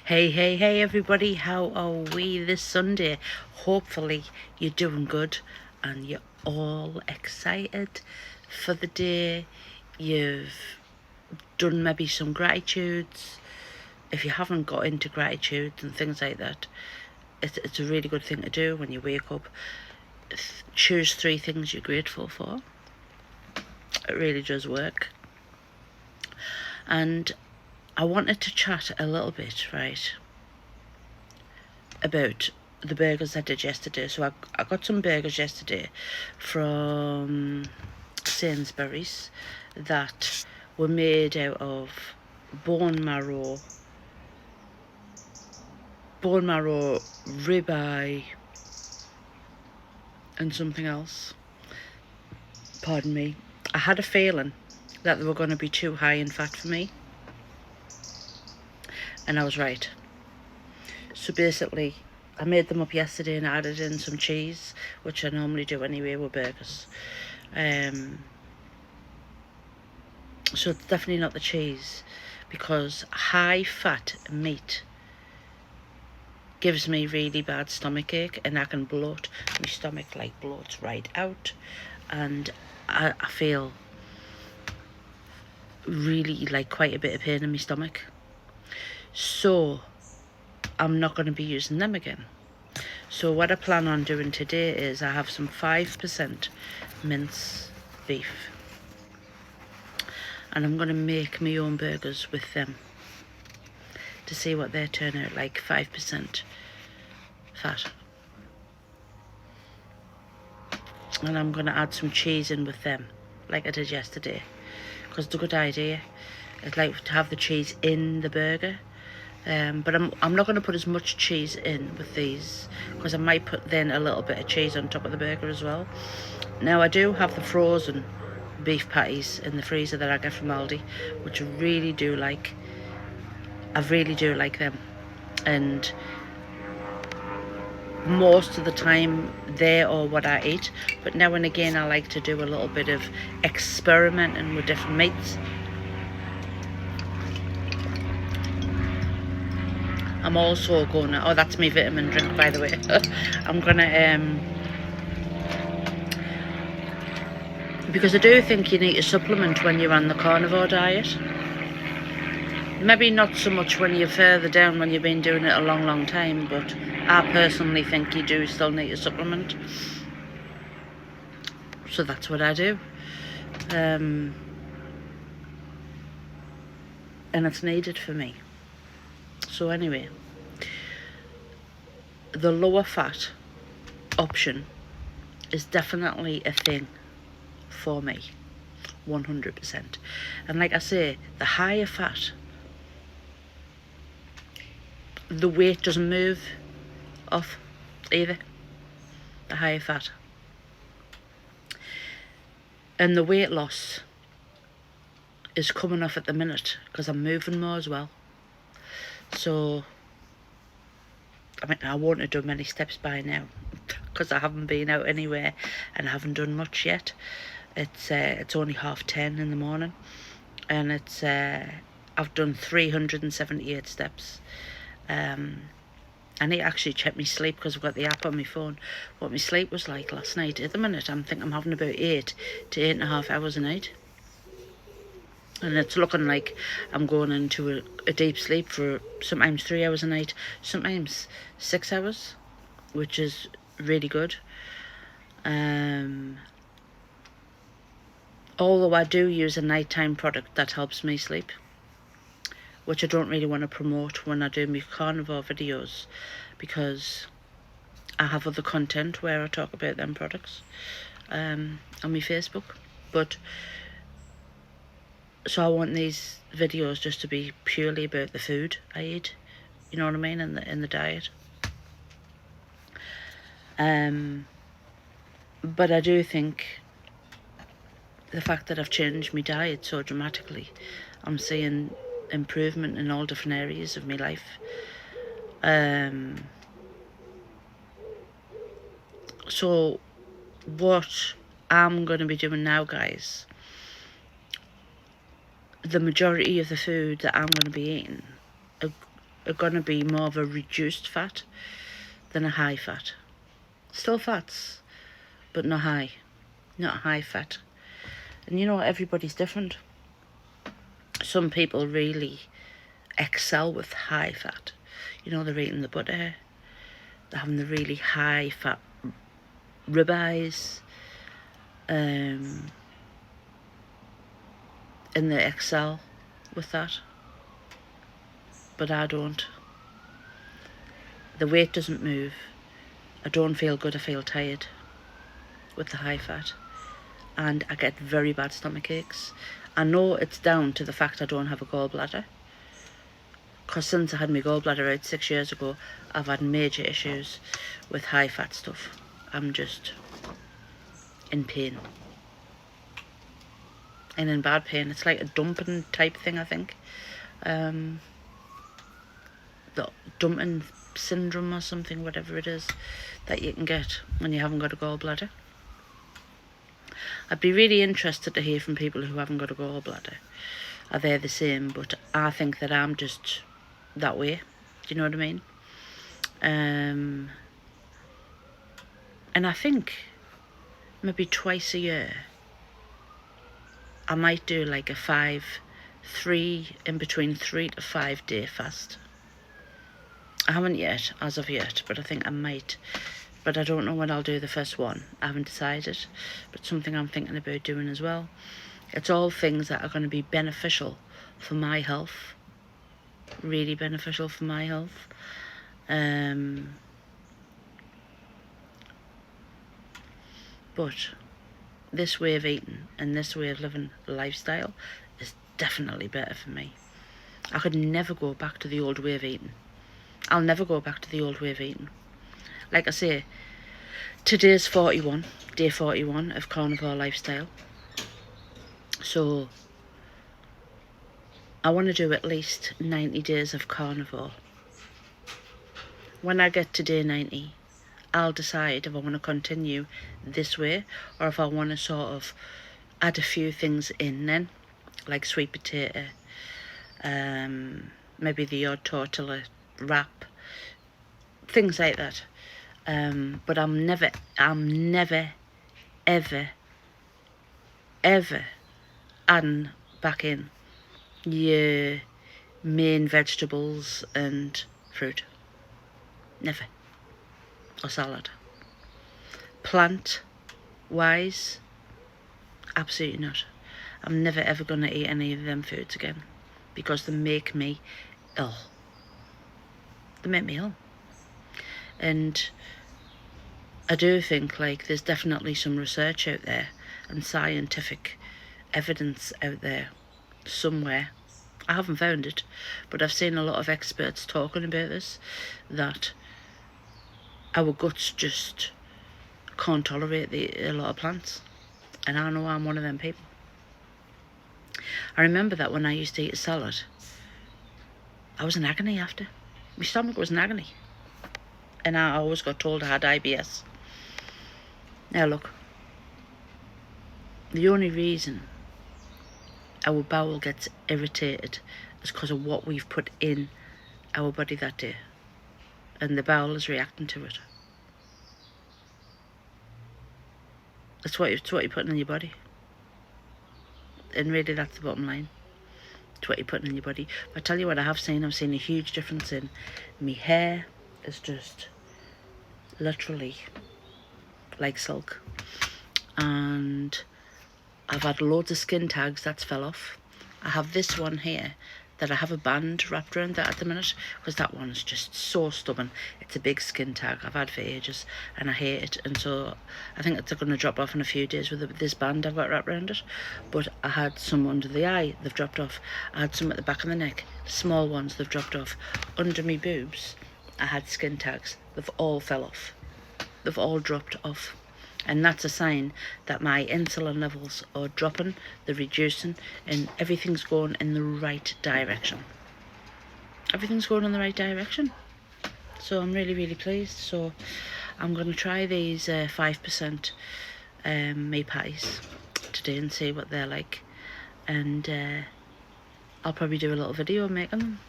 Hey everybody, how are we this Sunday? Hopefully you're doing good and you're all excited for the day. You've done maybe some gratitudes. If you haven't got into gratitudes and things like that, it's a really good thing to do when you wake up. Choose 3 things you're grateful for. It really does work. And I wanted to chat a little bit, right, about the burgers I did yesterday. So I got some burgers yesterday from Sainsbury's that were made out of bone marrow, ribeye, and something else. Pardon me. I had a feeling that they were going to be too high in fat for me, and I was right. So basically, I made them up yesterday and added in some cheese, which I normally do anyway with burgers. So it's definitely not the cheese, because high fat meat gives me really bad stomach ache, and I can bloat. My stomach like bloats right out, and I feel really like quite a bit of pain in my stomach. So I'm not going to be using them again. So what I plan on doing today is I have some 5% mince beef, and I'm going to make my own burgers with them to see what they turn out like. 5% fat, and I'm going to add some cheese in with them like I did yesterday, because it's a good idea. I'd like to have the cheese in the burger, but I'm not going to put as much cheese in with these, because I might put then a little bit of cheese on top of the burger as well. Now I do have the frozen beef patties in the freezer that I get from Aldi, which I really do like. I really do like them, and most of the time they are what I eat, but now and again I like to do a little bit of experimenting with different meats. I'm also gonna, oh, that's my vitamin drink, by the way. I'm gonna because I do think you need a supplement when you're on the carnivore diet. Maybe not so much when you're further down, when you've been doing it a long time, but I personally think you do still need a supplement. So that's what I do. And it's needed for me. So anyway, the lower fat option is definitely a thing for me, 100%. And like I say, the higher fat, the weight doesn't move off either. The higher fat, and the weight loss is coming off at the minute because I'm moving more as well. So I mean, I won't have done many steps by now because I haven't been out anywhere and I haven't done much yet. It's only 10:30 in the morning, and it's I've done 378 steps. I need to actually check my sleep because I've got the app on my phone, what my sleep was like last night. At the minute I think I'm having about 8 to 8.5 hours a night, and it's looking like I'm going into a deep sleep for sometimes 3 hours a night, sometimes 6 hours, which is really good. Although I do use a nighttime product that helps me sleep, which I don't really want to promote when I do my carnivore videos, because I have other content where I talk about them products on my Facebook. But so I want these videos just to be purely about the food I eat, you know what I mean, in the diet. But I do think the fact that I've changed my diet so dramatically, I'm seeing improvement in all different areas of my life. So what I'm going to be doing now, guys, the majority of the food that I'm going to be eating are going to be more of a reduced fat than a high fat. Still fats, but not high. Not high fat. And you know, everybody's different. Some people really excel with high fat. You know, they're eating the butter, they're having the really high fat ribeyes, and they excel with that. But I don't. The weight doesn't move. I don't feel good, I feel tired with the high fat. And I get very bad stomach aches. I know it's down to the fact I don't have a gallbladder. Because since I had my gallbladder out 6 years ago, I've had major issues with high fat stuff. I'm just in pain. And in bad pain. It's like a dumping type thing, I think. The dumping syndrome or something, whatever it is, that you can get when you haven't got a gallbladder. I'd be really interested to hear from people who haven't got a gallbladder. Are they the same? But I think that I'm just that way. Do you know what I mean? And I think maybe twice a year I might do like a in between 3 to 5 day fast. I haven't yet, as of yet, but I think I might. But I don't know when I'll do the first one. I haven't decided, but something I'm thinking about doing as well. It's all things that are going to be beneficial for my health. Really beneficial for my health. But this way of eating and this way of living lifestyle is definitely better for me. I could never go back to the old way of eating. I'll never go back to the old way of eating. Like I say, today's day 41 of carnivore lifestyle. So I want to do at least 90 days of carnivore. When I get to day 90, I'll decide if I want to continue this way or if I want to sort of add a few things in then, like sweet potato, maybe the odd tortilla wrap, things like that. But I'm never, ever adding back in your main vegetables and fruit. Never. Or salad. Plant-wise, absolutely not. I'm never ever going to eat any of them foods again because they make me ill. They make me ill. And I do think like there's definitely some research out there and scientific evidence out there somewhere. I haven't found it, but I've seen a lot of experts talking about this, that our guts just can't tolerate a lot of plants. And I know I'm one of them people. I remember that when I used to eat a salad, I was in agony after. My stomach was in agony. And I always got told I had IBS. Now look, the only reason our bowel gets irritated is because of what we've put in our body that day. And the bowel is reacting to it. It's what you're putting in your body. And really that's the bottom line. It's what you're putting in your body. But I tell you what I've seen a huge difference in my hair. Is just literally like silk. And I've had loads of skin tags that's fell off. I have this one here that I have a band wrapped around that at the minute because that one's just so stubborn. It's a big skin tag I've had for ages and I hate it, and so I think it's going to drop off in a few days with this band I've got wrapped around it. But I had some under the eye, they've dropped off. I had some at the back of the neck, small ones, they've dropped off. Under my boobs I had skin tags, they've all fell off. They've all dropped off. And that's a sign that my insulin levels are dropping, they're reducing, and everything's going in the right direction. Everything's going in the right direction. So I'm really, really pleased. So I'm going to try these 5% meat pies today and see what they're like. And I'll probably do a little video making them.